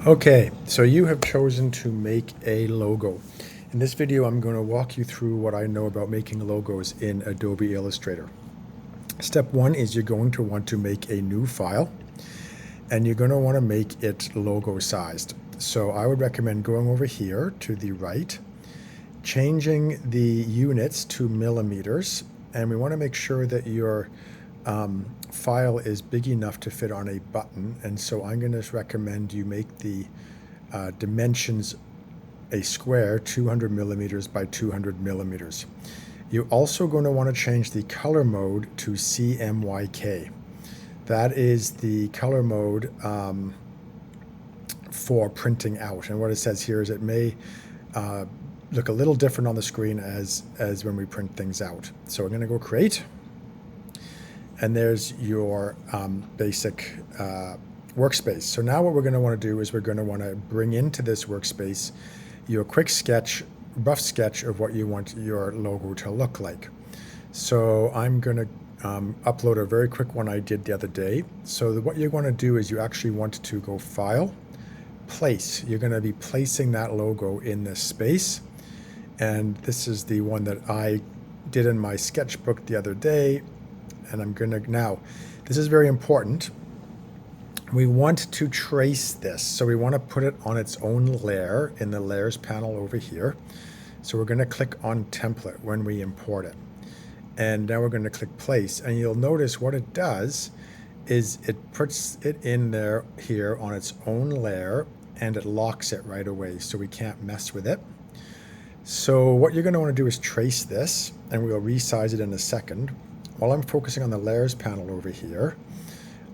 Okay, so you have chosen to make a logo. In this video, I'm going to walk you through what I know about making logos in Adobe Illustrator. Step one is you're going to want to make a new file, and you're going to want to make it logo sized. So I would recommend going over here to the right, changing the units to millimeters, and we want to make sure that your file is big enough to fit on a button, and so I'm going to recommend you make the dimensions a square 200 millimeters by 200 millimeters. You're also going to want to change the color mode to CMYK. That is the color mode for printing out, and what it says here is it may look a little different on the screen as when we print things out. So we're going to go create. And there's your basic workspace. So now what we're going to want to do is we're going to want to bring into this workspace your quick sketch, rough sketch of what you want your logo to look like. So I'm going to upload a very quick one I did the other day. So what you're going to do is you actually want to go File, Place. You're going to be placing that logo in this space. And this is the one that I did in my sketchbook the other day. And I'm going to, now, this is very important. We want to trace this. So we want to put it on its own layer in the layers panel over here. So we're going to click on template when we import it. And now we're going to click place. And you'll notice what it does is it puts it in there here on its own layer and it locks it right away. So we can't mess with it. So what you're going to want to do is trace this, and we'll resize it in a second. While I'm focusing on the layers panel over here,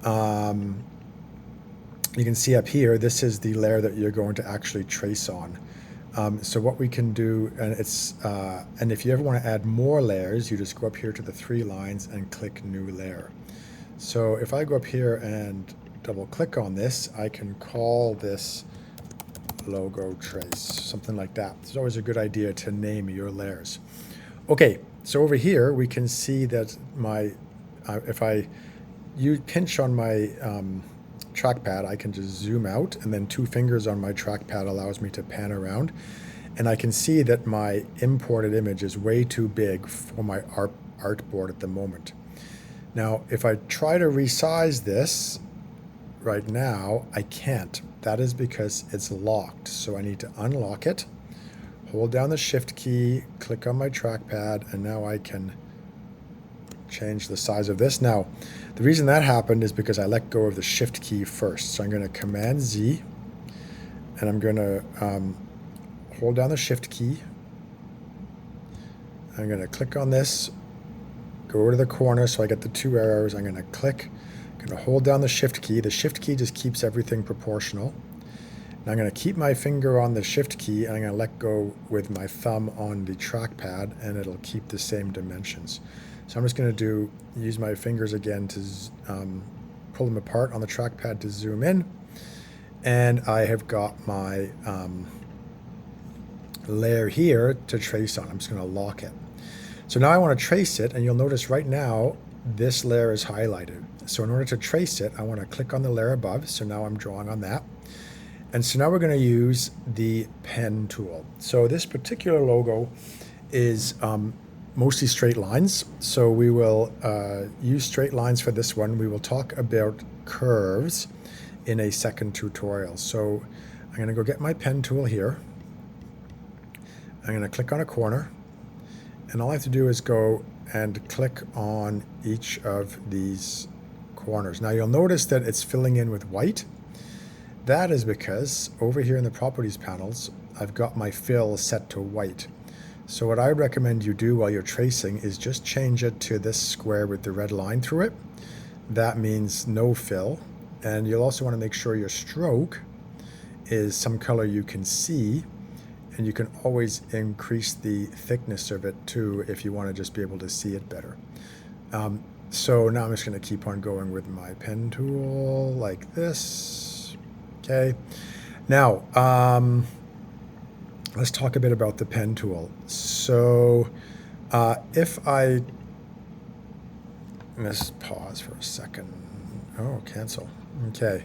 you can see up here, this is the layer that you're going to actually trace on. So what we can do, and and if you ever want to add more layers, you just go up here to the three lines and click new layer. So if I go up here and double click on this, I can call this logo trace, something like that. It's always a good idea to name your layers. Okay. So over here, we can see that if you pinch on my trackpad, I can just zoom out, and then two fingers on my trackpad allows me to pan around. And I can see that my imported image is way too big for my artboard at the moment. Now, if I try to resize this right now, I can't. That is because it's locked. So I need to unlock it. Hold down the Shift key, click on my trackpad, and now I can change the size of this. Now, the reason that happened is because I let go of the Shift key first. So I'm going to Command Z, and I'm going to hold down the Shift key. I'm going to click on this, go over to the corner so I get the two arrows. I'm going to click, I'm going to hold down the Shift key. The Shift key just keeps everything proportional. Now I'm going to keep my finger on the Shift key, and I'm going to let go with my thumb on the trackpad, and it'll keep the same dimensions. So I'm just going to use my fingers again to pull them apart on the trackpad to zoom in, and I have got my layer here to trace on. I'm just going to lock it. So now I want to trace it, and you'll notice right now this layer is highlighted. So in order to trace it, I want to click on the layer above. So now I'm drawing on that. And so now we're going to use the pen tool. So this particular logo is mostly straight lines. So we will use straight lines for this one. We will talk about curves in a second tutorial. So I'm going to go get my pen tool here. I'm going to click on a corner. And all I have to do is go and click on each of these corners. Now you'll notice that it's filling in with white. That is because over here in the properties panels, I've got my fill set to white. So what I recommend you do while you're tracing is just change it to this square with the red line through it. That means no fill. And you'll also want to make sure your stroke is some color you can see. And you can always increase the thickness of it too if you want to just be able to see it better. So now I'm just going to keep on going with my pen tool like this. Okay, now let's talk a bit about the pen tool. So let's pause for a second. Oh, cancel. Okay.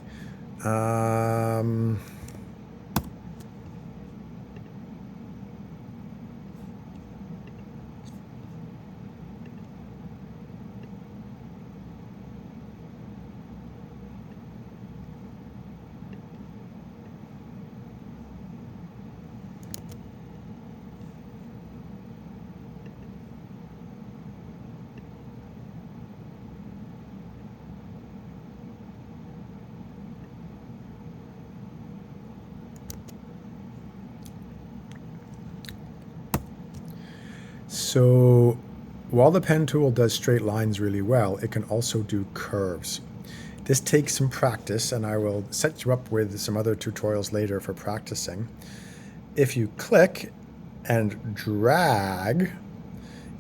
So while the pen tool does straight lines really well, it can also do curves. This takes some practice, and I will set you up with some other tutorials later for practicing. If you click and drag,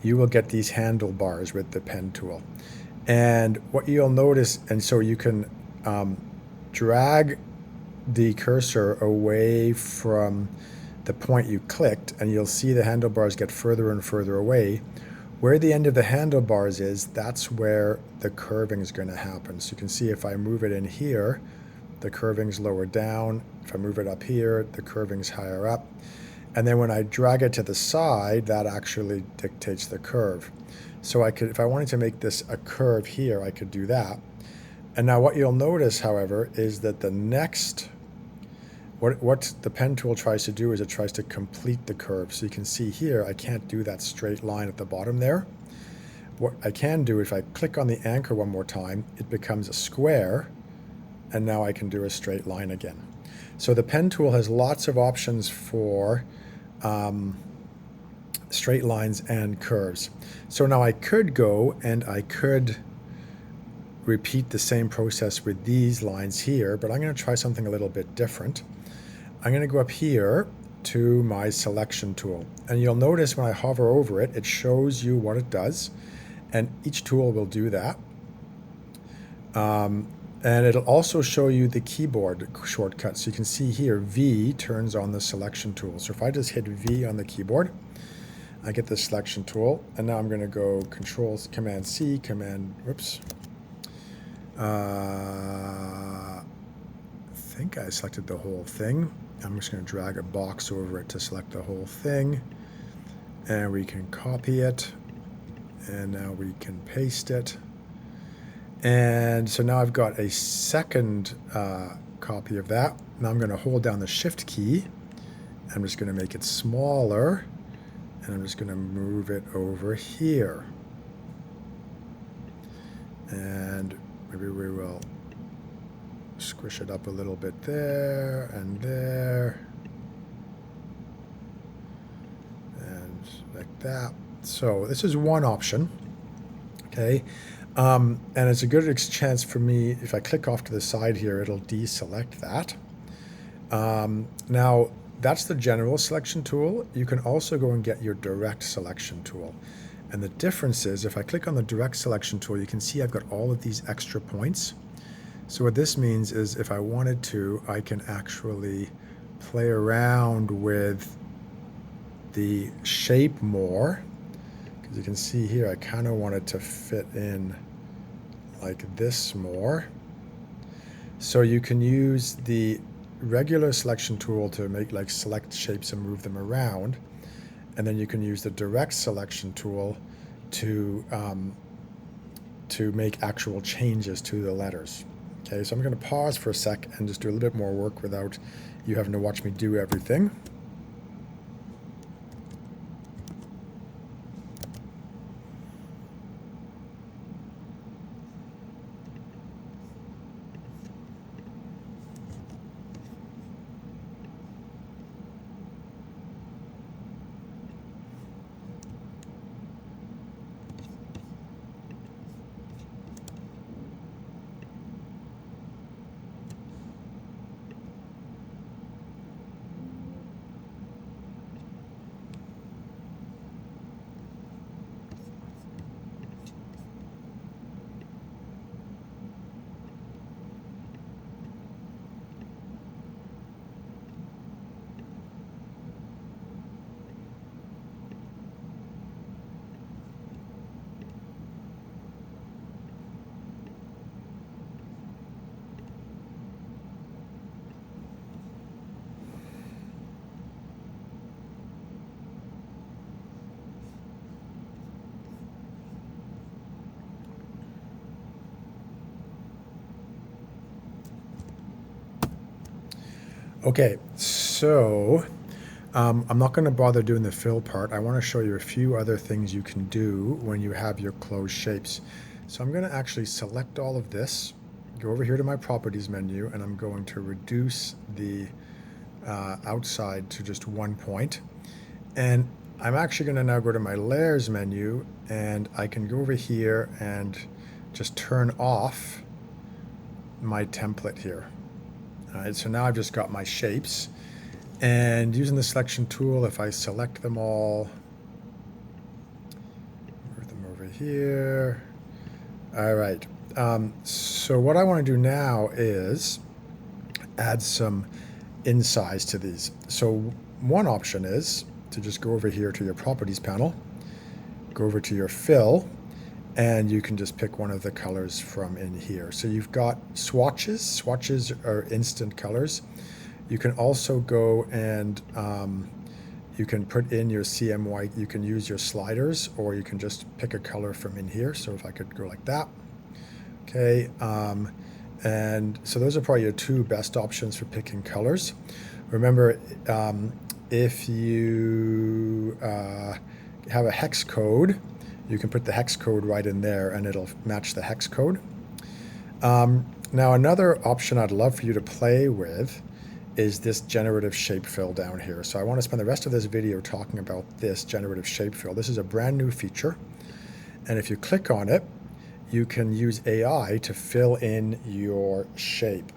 you will get these handlebars with the pen tool. And what you'll notice, and so you can drag the cursor away from the point you clicked, and you'll see the handlebars get further and further away. Where the end of the handlebars is, that's where the curving is going to happen. So you can see if I move it in here, the curving's lower down. If I move it up here, the curving's higher up. And then when I drag it to the side, that actually dictates the curve. So I could, if I wanted to make this a curve here, I could do that. And now what you'll notice, however, is that the next, what the pen tool tries to do is it tries to complete the curve. So you can see here, I can't do that straight line at the bottom there. What I can do, if I click on the anchor one more time, it becomes a square, and now I can do a straight line again. So the pen tool has lots of options for straight lines and curves. So now I could go and I could repeat the same process with these lines here, but I'm going to try something a little bit different. I'm going to go up here to my selection tool, and you'll notice when I hover over it, it shows you what it does, and each tool will do that. And it'll also show you the keyboard shortcut. So you can see here, V turns on the selection tool. So if I just hit V on the keyboard, I get the selection tool, and now I'm going to go Control Command C, whoops. I think I selected the whole thing. I'm just going to drag a box over it to select the whole thing, and we can copy it, and now we can paste it. And so now I've got a second copy of that. Now I'm going to hold down the Shift key. I'm just going to make it smaller, and I'm just going to move it over here. And maybe we will squish it up a little bit there and there. And like that. So this is one option. Okay. And it's a good chance for me, if I click off to the side here, it'll deselect that. Now, that's the general selection tool. You can also go and get your direct selection tool. And the difference is, if I click on the direct selection tool, you can see I've got all of these extra points. So what this means is if I wanted to, I can actually play around with the shape more. Because you can see here, I kind of want it to fit in like this more. So you can use the regular selection tool to make like select shapes and move them around, and then you can use the direct selection tool to make actual changes to the letters. Okay, so I'm going to pause for a sec and just do a little bit more work without you having to watch me do everything. Okay, so I'm not going to bother doing the fill part. I want to show you a few other things you can do when you have your closed shapes. So I'm going to actually select all of this, go over here to my properties menu, and I'm going to reduce the outside to just 1 point. And I'm actually going to now go to my layers menu, and I can go over here and just turn off my template here. All right, so now I've just got my shapes, and using the selection tool, if I select them all, move them over here. All right, so what I want to do now is add some insize to these. So one option is to just go over here to your properties panel, go over to your fill, and you can just pick one of the colors from in here. So you've got swatches. Swatches are instant colors. You can also go and you can put in your CMYK. You can use your sliders, or you can just pick a color from in here. So if I could go like that. Okay, and so those are probably your two best options for picking colors. Remember, if you have a hex code, you can put the hex code right in there and it'll match the hex code. Now another option I'd love for you to play with is this generative shape fill down here. So I want to spend the rest of this video talking about this generative shape fill. This is a brand new feature, and if you click on it, you can use AI to fill in your shape.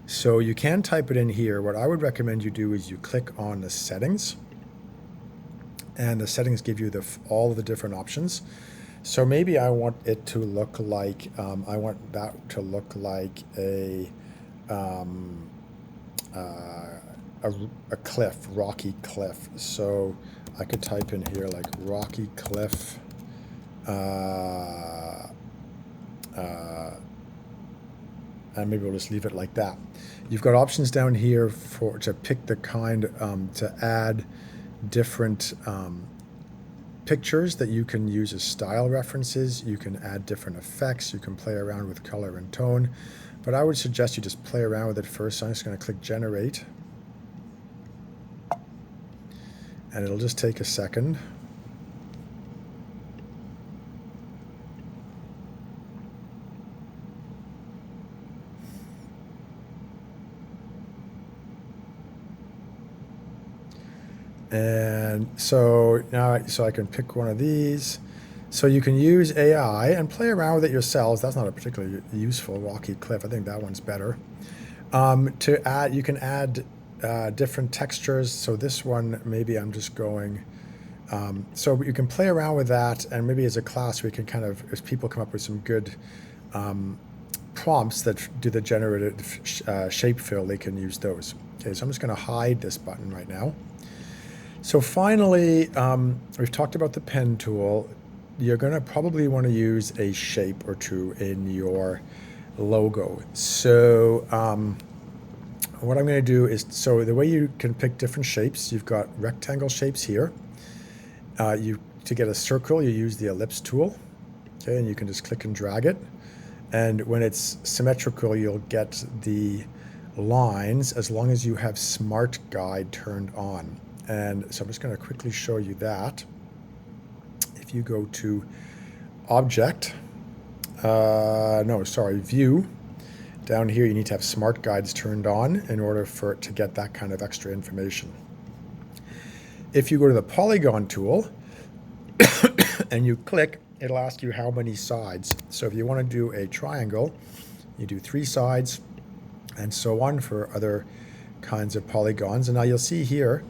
So you can type it in here. What I would recommend you do is you click on the settings, and the settings give you all of the different options. So maybe I want it to look like, I want that to look like a cliff, rocky cliff. So I could type in here like rocky cliff, and maybe we'll just leave it like that. You've got options down here to pick the kind, to add different pictures that you can use as style references. You can add different effects. You can play around with color and tone. But I would suggest you just play around with it first. So I'm just going to click generate. And it'll just take a second. And so now, so I can pick one of these. So you can use AI and play around with it yourselves. That's not a particularly useful rocky cliff. I think that one's better. To add, you can add different textures. So this one, maybe I'm just going. So you can play around with that, and maybe as a class we can kind of, as people come up with some good prompts that do the generative shape fill, they can use those. Okay, so I'm just going to hide this button right now. So finally, we've talked about the pen tool. You're going to probably want to use a shape or two in your logo. So what I'm going to do is, so the way you can pick different shapes, you've got rectangle shapes here. To get a circle, you use the ellipse tool. Okay, and you can just click and drag it. And when it's symmetrical, you'll get the lines as long as you have Smart Guide turned on. And so I'm just going to quickly show you that. If you go to Object, View, down here you need to have Smart Guides turned on in order for it to get that kind of extra information. If you go to the Polygon tool and you click, it'll ask you how many sides. So if you want to do a triangle, you do 3 sides, and so on for other kinds of polygons. And now you'll see here,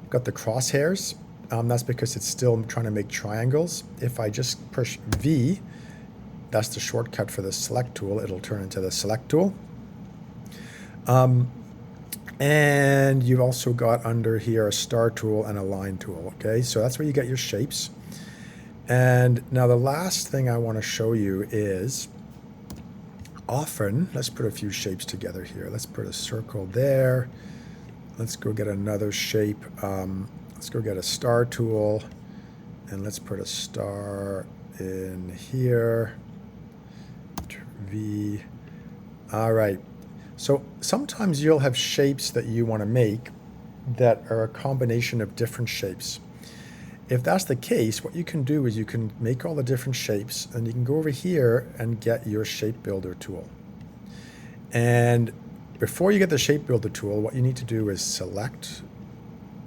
I've got the crosshairs. That's because it's still trying to make triangles. If I just push V, that's the shortcut for the select tool. It'll turn into the select tool. And you've also got under here a star tool and a line tool. Okay, so that's where you get your shapes. And now the last thing I want to show you is, often, let's put a few shapes together here. Let's put a circle there. Let's go get another shape. Let's go get a star tool, and let's put a star in here. V. All right. So sometimes you'll have shapes that you want to make that are a combination of different shapes. If that's the case, what you can do is you can make all the different shapes, and you can go over here and get your shape builder tool. And before you get the shape builder tool, what you need to do is select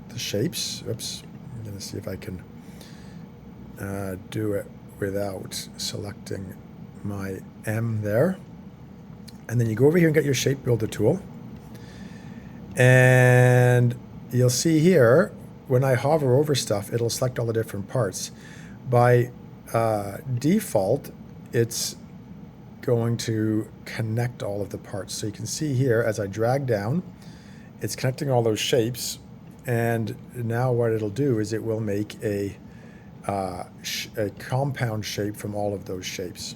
the shapes. Oops, I'm going to see if I can do it without selecting my M there. And then you go over here and get your shape builder tool. And you'll see here, when I hover over stuff, it'll select all the different parts. By default, it's going to connect all of the parts. So you can see here, as I drag down, it's connecting all those shapes. And now what it'll do is it will make a compound shape from all of those shapes.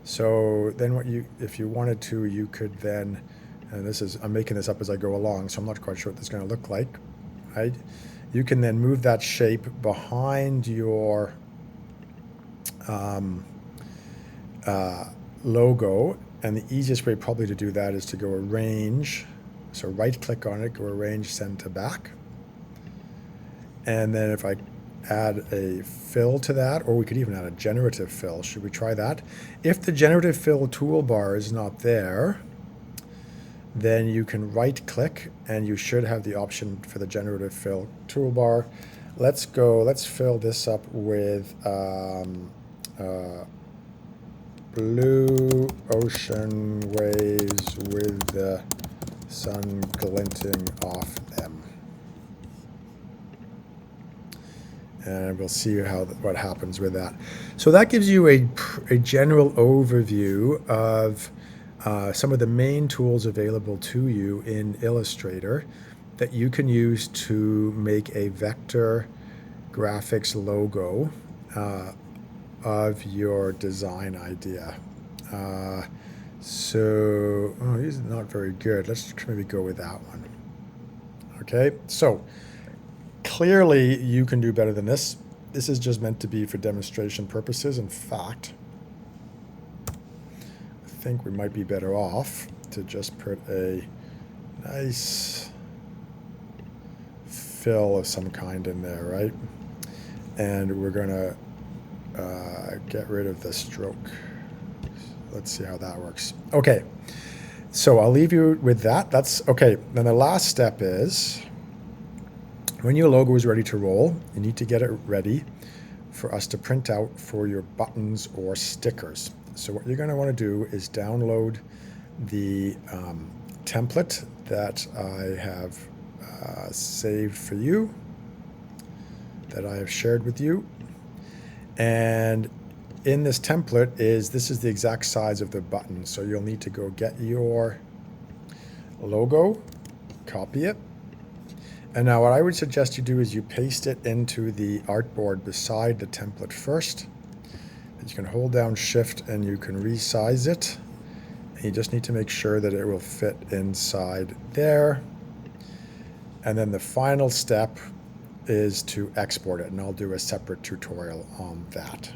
So then if you wanted to, you could then, and I'm making this up as I go along, so I'm not quite sure what this is going to look like, right? You can then move that shape behind your logo, and the easiest way probably to do that is to go arrange. So right click on it, go arrange, send to back. And then if I add a fill to that, or we could even add a generative fill. Should we try that? If the generative fill toolbar is not there, then you can right click and you should have the option for the generative fill toolbar. Let's fill this up with blue ocean waves with the sun glinting off them. And we'll see what happens with that. So that gives you a general overview of some of the main tools available to you in Illustrator that you can use to make a vector graphics logo of your design idea. He's not very good. Let's maybe go with that one. Okay, so clearly you can do better than this. This is just meant to be for demonstration purposes. In fact, I think we might be better off to just put a nice fill of some kind in there, right? And we're going to get rid of the stroke. Let's see how that works. Okay, so I'll leave you with that. That's okay. Then the last step is, when your logo is ready to roll, you need to get it ready for us to print out for your buttons or stickers. So what you're going to want to do is download the template that I have saved for you, that I have shared with you. And in this template this is the exact size of the button. So you'll need to go get your logo, copy it. And now what I would suggest you do is you paste it into the artboard beside the template first. And you can hold down Shift and you can resize it. And you just need to make sure that it will fit inside there. And then the final step is to export it, and I'll do a separate tutorial on that.